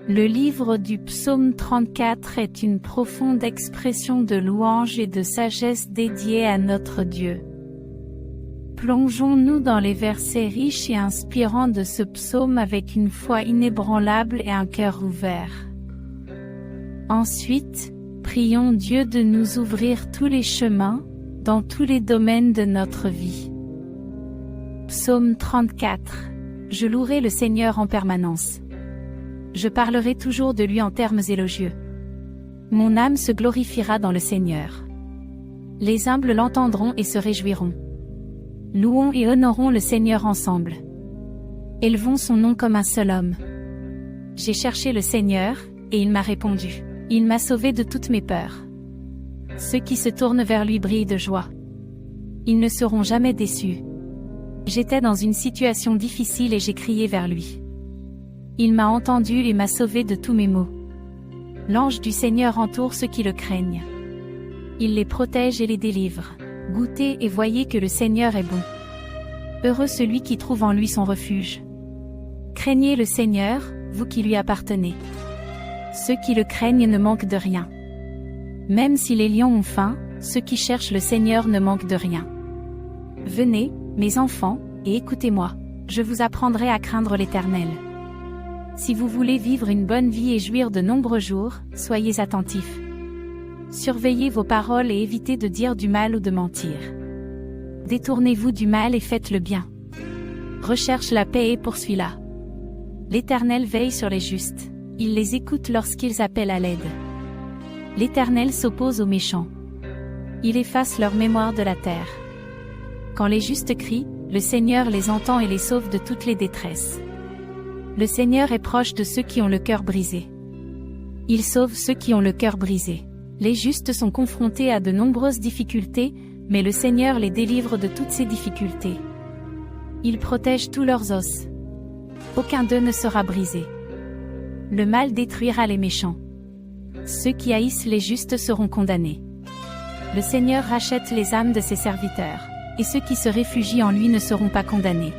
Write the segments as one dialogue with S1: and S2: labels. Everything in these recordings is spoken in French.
S1: Le livre du psaume 34 est une profonde expression de louange et de sagesse dédiée à notre Dieu. Plongeons-nous dans les versets riches et inspirants de ce psaume avec une foi inébranlable et un cœur ouvert. Ensuite, prions Dieu de nous ouvrir tous les chemins, dans tous les domaines de notre vie. Psaume 34. Je louerai le Seigneur en permanence. Je parlerai toujours de lui en termes élogieux. Mon âme se glorifiera dans le Seigneur. Les humbles l'entendront et se réjouiront. Louons et honorons le Seigneur ensemble. Élevons son nom comme un seul homme. J'ai cherché le Seigneur, et il m'a répondu. Il m'a sauvé de toutes mes peurs. Ceux qui se tournent vers lui brillent de joie. Ils ne seront jamais déçus. J'étais dans une situation difficile et j'ai crié vers lui. Il m'a entendu et m'a sauvé de tous mes maux. L'ange du Seigneur entoure ceux qui le craignent. Il les protège et les délivre. Goûtez et voyez que le Seigneur est bon. Heureux celui qui trouve en lui son refuge. Craignez le Seigneur, vous qui lui appartenez. Ceux qui le craignent ne manquent de rien. Même si les lions ont faim, ceux qui cherchent le Seigneur ne manquent de rien. Venez, mes enfants, et écoutez-moi. Je vous apprendrai à craindre l'Éternel. Si vous voulez vivre une bonne vie et jouir de nombreux jours, soyez attentifs. Surveillez vos paroles et évitez de dire du mal ou de mentir. Détournez-vous du mal et faites le bien. Recherche la paix et poursuis-la. L'Éternel veille sur les justes. Il les écoute lorsqu'ils appellent à l'aide. L'Éternel s'oppose aux méchants. Il efface leur mémoire de la terre. Quand les justes crient, le Seigneur les entend et les sauve de toutes les détresses. Le Seigneur est proche de ceux qui ont le cœur brisé. Il sauve ceux qui ont le cœur brisé. Les justes sont confrontés à de nombreuses difficultés, mais le Seigneur les délivre de toutes ces difficultés. Il protège tous leurs os. Aucun d'eux ne sera brisé. Le mal détruira les méchants. Ceux qui haïssent les justes seront condamnés. Le Seigneur rachète les âmes de ses serviteurs, et ceux qui se réfugient en lui ne seront pas condamnés.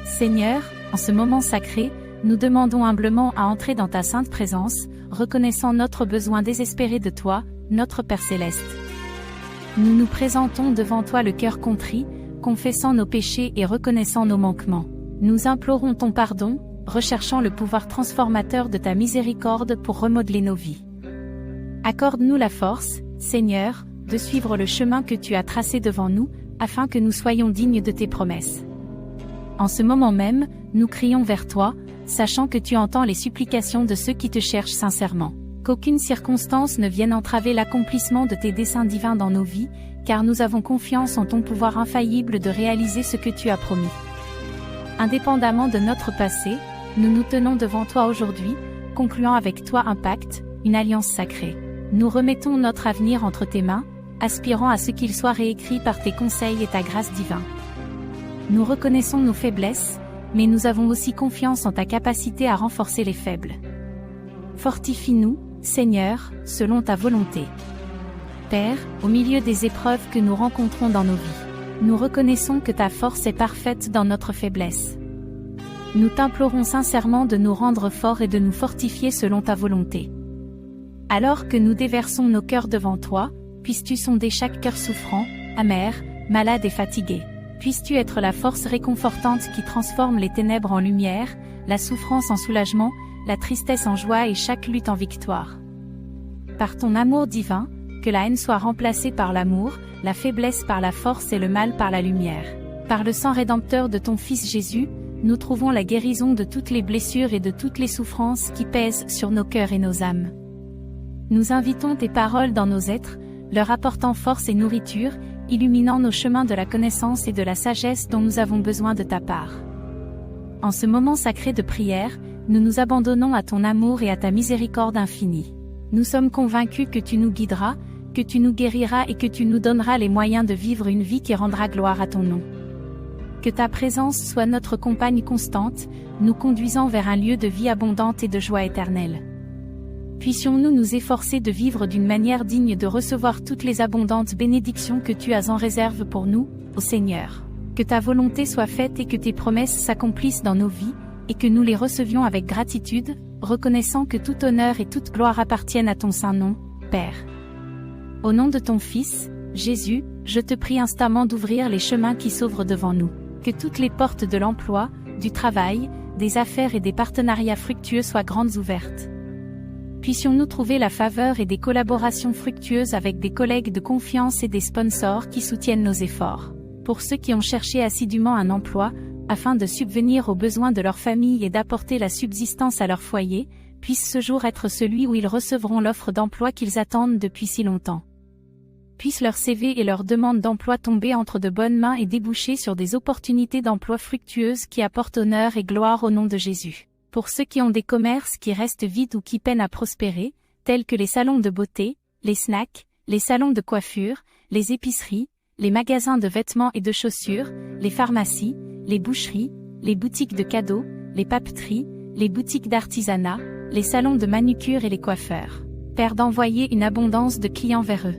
S1: Seigneur, en ce moment sacré, nous demandons humblement à entrer dans ta sainte présence, reconnaissant notre besoin désespéré de toi, notre Père céleste. Nous nous présentons devant toi le cœur contrit, confessant nos péchés et reconnaissant nos manquements. Nous implorons ton pardon, recherchant le pouvoir transformateur de ta miséricorde pour remodeler nos vies. Accorde-nous la force, Seigneur, de suivre le chemin que tu as tracé devant nous, afin que nous soyons dignes de tes promesses. En ce moment même, nous crions vers toi, sachant que tu entends les supplications de ceux qui te cherchent sincèrement. Qu'aucune circonstance ne vienne entraver l'accomplissement de tes desseins divins dans nos vies, car nous avons confiance en ton pouvoir infaillible de réaliser ce que tu as promis. Indépendamment de notre passé, nous nous tenons devant toi aujourd'hui, concluant avec toi un pacte, une alliance sacrée. Nous remettons notre avenir entre tes mains, aspirant à ce qu'il soit réécrit par tes conseils et ta grâce divine. Nous reconnaissons nos faiblesses, mais nous avons aussi confiance en ta capacité à renforcer les faibles. Fortifie-nous, Seigneur, selon ta volonté. Père, au milieu des épreuves que nous rencontrons dans nos vies, nous reconnaissons que ta force est parfaite dans notre faiblesse. Nous t'implorons sincèrement de nous rendre forts et de nous fortifier selon ta volonté. Alors que nous déversons nos cœurs devant toi, puisses-tu sonder chaque cœur souffrant, amer, malade et fatigué. Puisses-tu être la force réconfortante qui transforme les ténèbres en lumière, la souffrance en soulagement, la tristesse en joie et chaque lutte en victoire. Par ton amour divin, que la haine soit remplacée par l'amour, la faiblesse par la force et le mal par la lumière. Par le sang rédempteur de ton Fils Jésus, nous trouvons la guérison de toutes les blessures et de toutes les souffrances qui pèsent sur nos cœurs et nos âmes. Nous invitons tes paroles dans nos êtres, leur apportant force et nourriture, illuminant nos chemins de la connaissance et de la sagesse dont nous avons besoin de ta part. En ce moment sacré de prière, nous nous abandonnons à ton amour et à ta miséricorde infinie. Nous sommes convaincus que tu nous guideras, que tu nous guériras et que tu nous donneras les moyens de vivre une vie qui rendra gloire à ton nom. Que ta présence soit notre compagne constante, nous conduisant vers un lieu de vie abondante et de joie éternelle. Puissions-nous nous efforcer de vivre d'une manière digne de recevoir toutes les abondantes bénédictions que tu as en réserve pour nous, ô Seigneur. Que ta volonté soit faite et que tes promesses s'accomplissent dans nos vies, et que nous les recevions avec gratitude, reconnaissant que tout honneur et toute gloire appartiennent à ton saint nom, Père. Au nom de ton Fils, Jésus, je te prie instamment d'ouvrir les chemins qui s'ouvrent devant nous. Que toutes les portes de l'emploi, du travail, des affaires et des partenariats fructueux soient grandes ouvertes. Puissions-nous trouver la faveur et des collaborations fructueuses avec des collègues de confiance et des sponsors qui soutiennent nos efforts. Pour ceux qui ont cherché assidûment un emploi, afin de subvenir aux besoins de leur famille et d'apporter la subsistance à leur foyer, puisse ce jour être celui où ils recevront l'offre d'emploi qu'ils attendent depuis si longtemps. Puisse leur CV et leur demande d'emploi tomber entre de bonnes mains et déboucher sur des opportunités d'emploi fructueuses qui apportent honneur et gloire au nom de Jésus. Pour ceux qui ont des commerces qui restent vides ou qui peinent à prospérer, tels que les salons de beauté, les snacks, les salons de coiffure, les épiceries, les magasins de vêtements et de chaussures, les pharmacies, les boucheries, les boutiques de cadeaux, les papeteries, les boutiques d'artisanat, les salons de manucure et les coiffeurs. Père, d'envoyer une abondance de clients vers eux.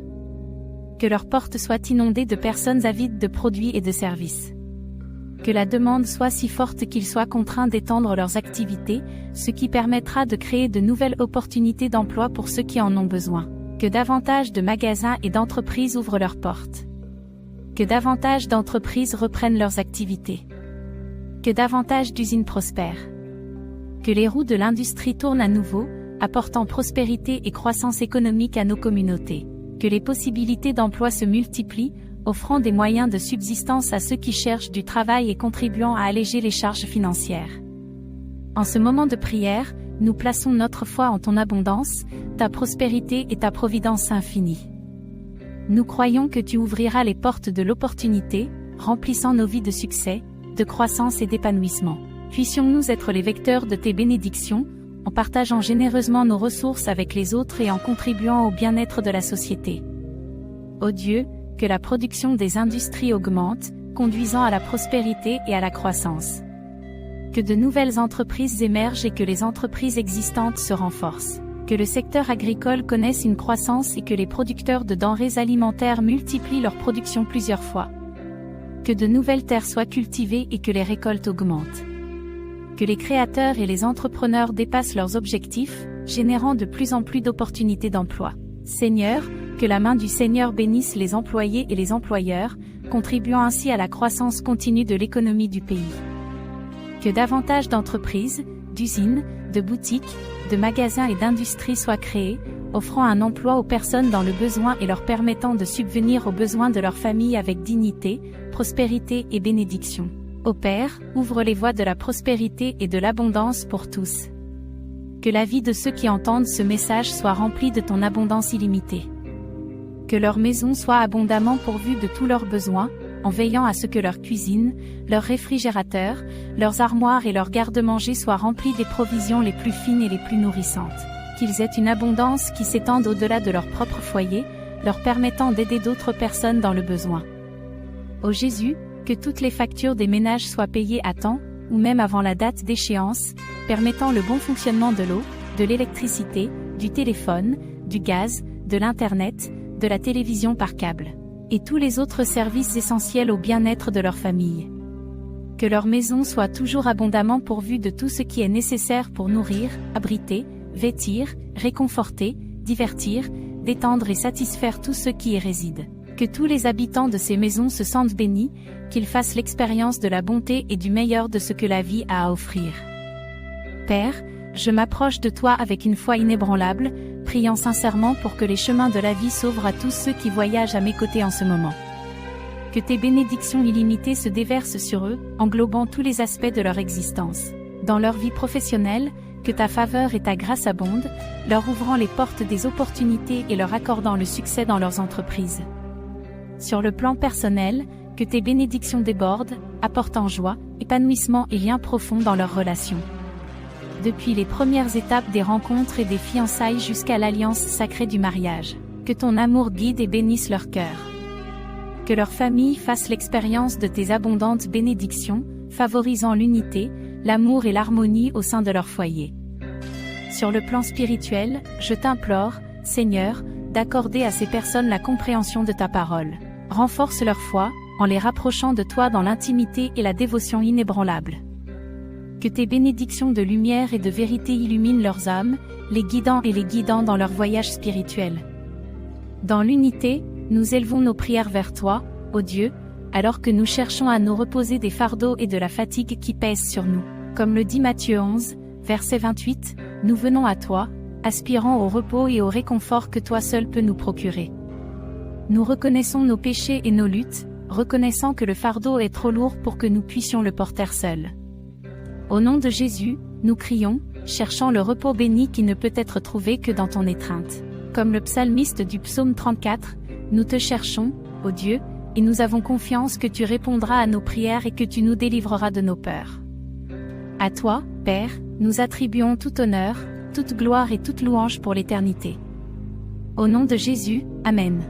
S1: Que leurs portes soient inondées de personnes avides de produits et de services. Que la demande soit si forte qu'ils soient contraints d'étendre leurs activités, ce qui permettra de créer de nouvelles opportunités d'emploi pour ceux qui en ont besoin. Que davantage de magasins et d'entreprises ouvrent leurs portes. Que davantage d'entreprises reprennent leurs activités. Que davantage d'usines prospèrent. Que les roues de l'industrie tournent à nouveau, apportant prospérité et croissance économique à nos communautés. Que les possibilités d'emploi se multiplient, offrant des moyens de subsistance à ceux qui cherchent du travail et contribuant à alléger les charges financières. En ce moment de prière, nous plaçons notre foi en ton abondance, ta prospérité et ta providence infinie. Nous croyons que tu ouvriras les portes de l'opportunité, remplissant nos vies de succès, de croissance et d'épanouissement. Puissions-nous être les vecteurs de tes bénédictions, en partageant généreusement nos ressources avec les autres et en contribuant au bien-être de la société. Ô Dieu, que la production des industries augmente, conduisant à la prospérité et à la croissance. Que de nouvelles entreprises émergent et que les entreprises existantes se renforcent. Que le secteur agricole connaisse une croissance et que les producteurs de denrées alimentaires multiplient leur production plusieurs fois. Que de nouvelles terres soient cultivées et que les récoltes augmentent. Que les créateurs et les entrepreneurs dépassent leurs objectifs, générant de plus en plus d'opportunités d'emploi. Seigneur, que la main du Seigneur bénisse les employés et les employeurs, contribuant ainsi à la croissance continue de l'économie du pays. Que davantage d'entreprises, d'usines, de boutiques, de magasins et d'industries soient créés, offrant un emploi aux personnes dans le besoin et leur permettant de subvenir aux besoins de leur famille avec dignité, prospérité et bénédiction. Ô Père, ouvre les voies de la prospérité et de l'abondance pour tous. Que la vie de ceux qui entendent ce message soit remplie de ton abondance illimitée. Que leur maison soit abondamment pourvue de tous leurs besoins, en veillant à ce que leur cuisine, leur réfrigérateur, leurs armoires et leurs garde-manger soient remplis des provisions les plus fines et les plus nourrissantes. Qu'ils aient une abondance qui s'étende au-delà de leur propre foyer, leur permettant d'aider d'autres personnes dans le besoin. Ô Jésus, que toutes les factures des ménages soient payées à temps, ou même avant la date d'échéance, permettant le bon fonctionnement de l'eau, de l'électricité, du téléphone, du gaz, de l'Internet, de la télévision par câble, et tous les autres services essentiels au bien-être de leur famille. Que leur maison soit toujours abondamment pourvue de tout ce qui est nécessaire pour nourrir, abriter, vêtir, réconforter, divertir, détendre et satisfaire tous ceux qui y résident. Que tous les habitants de ces maisons se sentent bénis, qu'ils fassent l'expérience de la bonté et du meilleur de ce que la vie a à offrir. Père, je m'approche de toi avec une foi inébranlable, priant sincèrement pour que les chemins de la vie s'ouvrent à tous ceux qui voyagent à mes côtés en ce moment. Que tes bénédictions illimitées se déversent sur eux, englobant tous les aspects de leur existence. Dans leur vie professionnelle, que ta faveur et ta grâce abondent, leur ouvrant les portes des opportunités et leur accordant le succès dans leurs entreprises. Sur le plan personnel, que tes bénédictions débordent, apportant joie, épanouissement et lien profond dans leurs relations. Depuis les premières étapes des rencontres et des fiançailles jusqu'à l'alliance sacrée du mariage, que ton amour guide et bénisse leur cœur. Que leur famille fasse l'expérience de tes abondantes bénédictions, favorisant l'unité, l'amour et l'harmonie au sein de leur foyer. Sur le plan spirituel, je t'implore, Seigneur, d'accorder à ces personnes la compréhension de ta parole. Renforce leur foi, en les rapprochant de toi dans l'intimité et la dévotion inébranlable. Que tes bénédictions de lumière et de vérité illuminent leurs âmes, les guidant dans leur voyage spirituel. Dans l'unité, nous élevons nos prières vers toi, ô Dieu, alors que nous cherchons à nous reposer des fardeaux et de la fatigue qui pèsent sur nous. Comme le dit Matthieu 11, verset 28, nous venons à toi, aspirant au repos et au réconfort que toi seul peux nous procurer. Nous reconnaissons nos péchés et nos luttes, reconnaissant que le fardeau est trop lourd pour que nous puissions le porter seuls. Au nom de Jésus, nous crions, cherchant le repos béni qui ne peut être trouvé que dans ton étreinte. Comme le psalmiste du psaume 34, nous te cherchons, ô Dieu, et nous avons confiance que tu répondras à nos prières et que tu nous délivreras de nos peurs. À toi, Père, nous attribuons tout honneur, toute gloire et toute louange pour l'éternité. Au nom de Jésus, Amen.